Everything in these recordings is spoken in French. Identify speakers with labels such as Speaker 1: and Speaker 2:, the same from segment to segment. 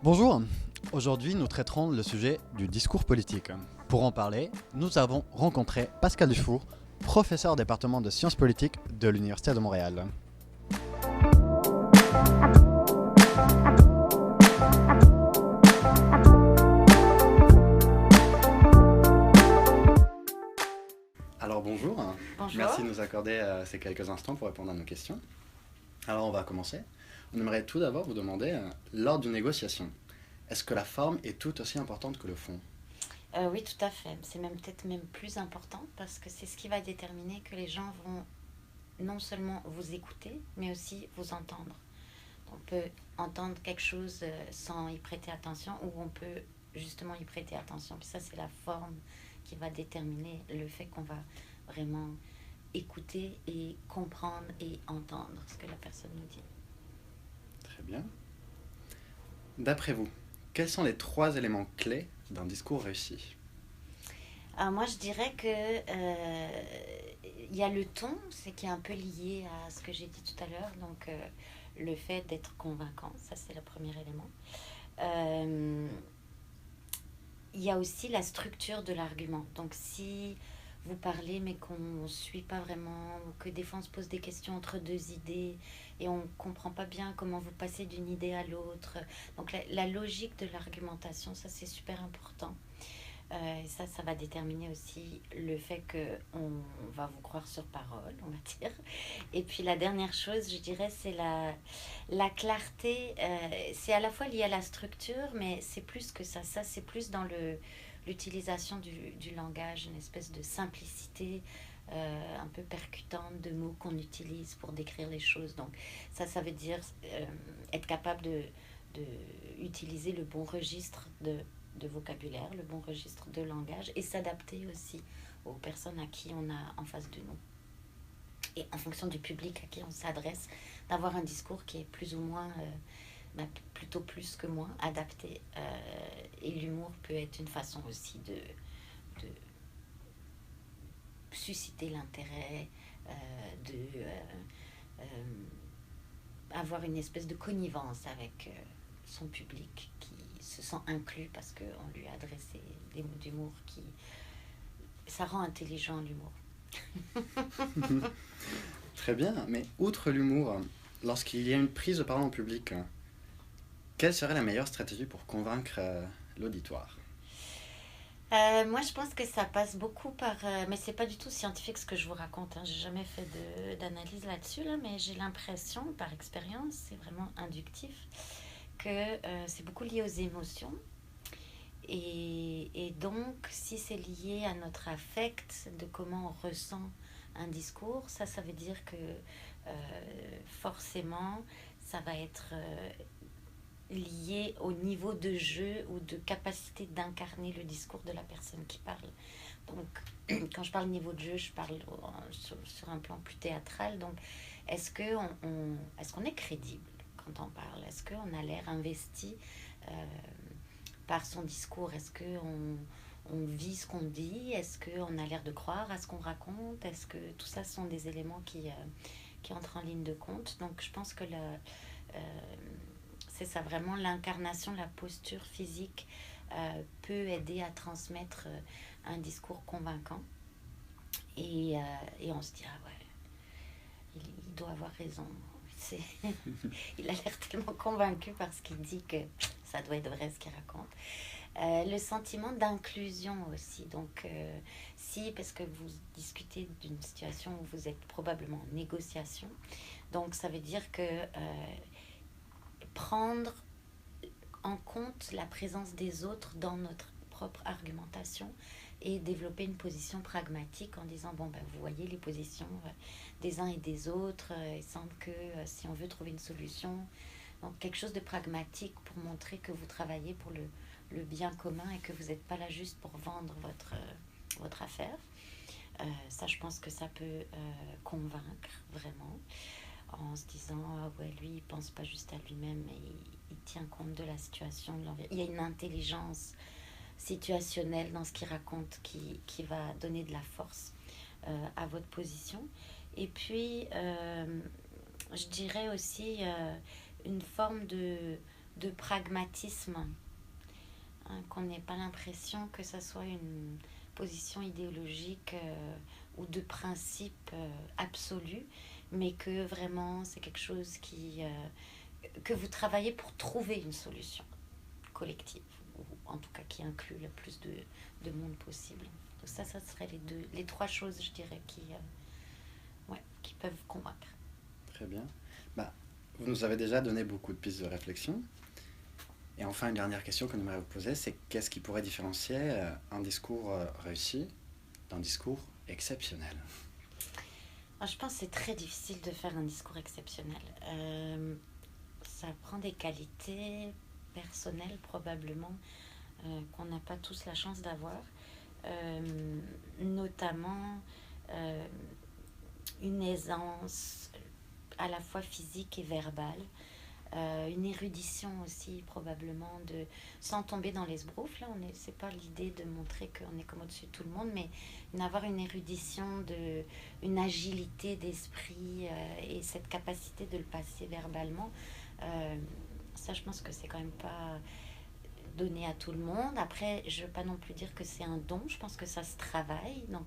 Speaker 1: Bonjour, aujourd'hui nous traiterons le sujet du discours politique. Pour en parler, nous avons rencontré Pascal Dufour, professeur au département de sciences politiques de l'Université de Montréal. Alors bonjour.
Speaker 2: Bonjour.
Speaker 1: Merci de nous accorder ces quelques instants pour répondre à nos questions. Alors on va commencer. On aimerait tout d'abord vous demander, lors d'une négociation, est-ce que la forme est tout aussi importante que le fond ?
Speaker 2: Oui, tout à fait. C'est peut-être même plus important parce que c'est ce qui va déterminer que les gens vont non seulement vous écouter, mais aussi vous entendre. On peut entendre quelque chose sans y prêter attention ou on peut justement y prêter attention. Puis ça, c'est la forme qui va déterminer le fait qu'on va vraiment écouter et comprendre et entendre ce que la personne nous dit.
Speaker 1: Très bien. D'après vous, quels sont les 3 éléments clés d'un discours réussi ?
Speaker 2: Alors moi, je dirais que y a le ton, c'est qui est un peu lié à ce que j'ai dit tout à l'heure. Donc, le fait d'être convaincant, ça c'est le premier élément. Il y a aussi la structure de l'argument. Donc, si vous parlez mais qu'on ne suit pas vraiment, ou que des fois on se pose des questions entre 2 idées et on ne comprend pas bien comment vous passez d'une idée à l'autre. Donc, la logique de l'argumentation, ça c'est super important. Et ça va déterminer aussi le fait qu'on va vous croire sur parole, on va dire. Et puis la dernière chose, je dirais, c'est la clarté. C'est à la fois lié à la structure, mais c'est plus que ça. Ça, c'est plus dans l'utilisation du langage, une espèce de simplicité un peu percutante de mots qu'on utilise pour décrire les choses. Donc ça veut dire être capable de utiliser le bon registre de vocabulaire, le bon registre de langage et s'adapter aussi aux personnes à qui on a en face de nous. Et en fonction du public à qui on s'adresse, d'avoir un discours qui est plus ou moins, plutôt plus que moins, adapté. Et l'humour peut être une façon aussi de susciter l'intérêt, avoir une espèce de connivence avec son public qui se sent inclus parce qu'on lui a adressé des mots d'humour qui... Ça rend intelligent l'humour.
Speaker 1: Très bien, mais outre l'humour, lorsqu'il y a une prise de parole en public, quelle serait la meilleure stratégie pour convaincre l'auditoire ?
Speaker 2: Moi, je pense que ça passe beaucoup par... mais c'est pas du tout scientifique ce que je vous raconte. J'ai jamais fait d'analyse là-dessus, mais j'ai l'impression, par expérience, c'est vraiment inductif, que c'est beaucoup lié aux émotions. Et donc, si c'est lié à notre affect, de comment on ressent un discours, ça veut dire que forcément, ça va être lié au niveau de jeu ou de capacité d'incarner le discours de la personne qui parle. Donc, quand je parle niveau de jeu, je parle sur un plan plus théâtral. Donc, est-ce qu'on est crédible quand on parle? Est-ce qu'on a l'air investi par son discours? Est-ce qu'on vit ce qu'on dit? Est-ce qu'on a l'air de croire à ce qu'on raconte? Est-ce que tout ça sont des éléments qui entrent en ligne de compte? Donc je pense que c'est ça, vraiment l'incarnation, la posture physique peut aider à transmettre un discours convaincant. Et on se dit, ah ouais, il doit avoir raison. Il a l'air tellement convaincu par ce qu'il dit que ça doit être vrai ce qu'il raconte. Le sentiment d'inclusion aussi. Donc, parce que vous discutez d'une situation où vous êtes probablement en négociation, donc ça veut dire que prendre en compte la présence des autres dans notre propre argumentation et développer une position pragmatique en disant, vous voyez les positions des uns et des autres, il semble que si on veut trouver une solution, donc quelque chose de pragmatique pour montrer que vous travaillez pour le bien commun et que vous n'êtes pas là juste pour vendre votre affaire. Ça, je pense que ça peut convaincre vraiment, en se disant, lui, il pense pas juste à lui-même, mais il tient compte de la situation, de l'environnement. Il y a une intelligence situationnelle dans ce qu'il raconte qui va donner de la force à votre position. Et puis, je dirais aussi une forme de pragmatisme, hein, qu'on n'ait pas l'impression que ça soit une position idéologique ou de principe absolu, mais que vraiment c'est quelque chose que vous travaillez pour trouver une solution collective, ou en tout cas qui inclut le plus de monde possible. Donc ça serait les trois choses, je dirais, qui peuvent convaincre.
Speaker 1: Très bien. Bah, vous nous avez déjà donné beaucoup de pistes de réflexion. Et enfin, une dernière question qu'on aimerait vous poser, c'est qu'est-ce qui pourrait différencier un discours réussi d'un discours exceptionnel?
Speaker 2: Alors, je pense que c'est très difficile de faire un discours exceptionnel. Ça prend des qualités personnelles probablement qu'on n'a pas tous la chance d'avoir, notamment une aisance à la fois physique et verbale, une érudition aussi probablement, sans tomber dans l'esbrouffe. Là, c'est pas l'idée de montrer qu'on est comme au-dessus de tout le monde, mais d'avoir une érudition, une agilité d'esprit et cette capacité de le passer verbalement. Ça, je pense que c'est quand même pas donné à tout le monde. Après, je veux pas non plus dire que c'est un don, je pense que ça se travaille, donc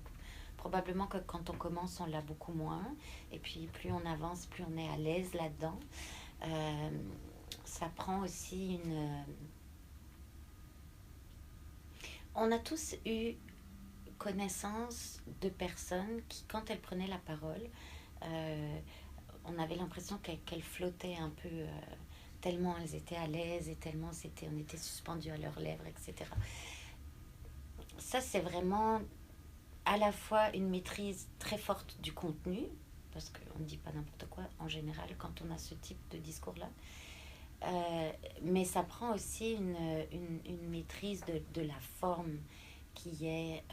Speaker 2: probablement que quand on commence on l'a beaucoup moins, et puis plus on avance, plus on est à l'aise là-dedans. euh, Ça prend aussi on a tous eu connaissance de personnes qui, quand elles prenaient la parole, euh, on avait l'impression qu'elles flottaient un peu, tellement elles étaient à l'aise et tellement on était suspendus à leurs lèvres, etc. Ça, c'est vraiment à la fois une maîtrise très forte du contenu, parce qu'on ne dit pas n'importe quoi en général quand on a ce type de discours-là, mais ça prend aussi une maîtrise de la forme qui est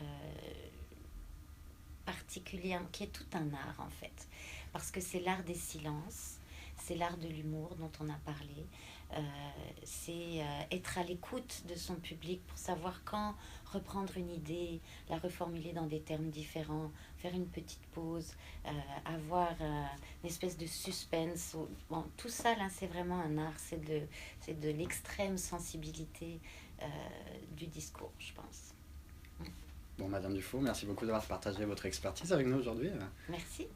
Speaker 2: particulière, qui est tout un art en fait, parce que c'est l'art des silences, c'est l'art de l'humour dont on a parlé, c'est être à l'écoute de son public pour savoir quand reprendre une idée, la reformuler dans des termes différents, faire une petite pause, avoir une espèce de suspense. Bon, tout ça là, c'est vraiment un art, c'est de l'extrême sensibilité du discours, je pense.
Speaker 1: Bon, Madame Dufault, merci beaucoup d'avoir partagé votre expertise avec nous aujourd'hui.
Speaker 2: Merci.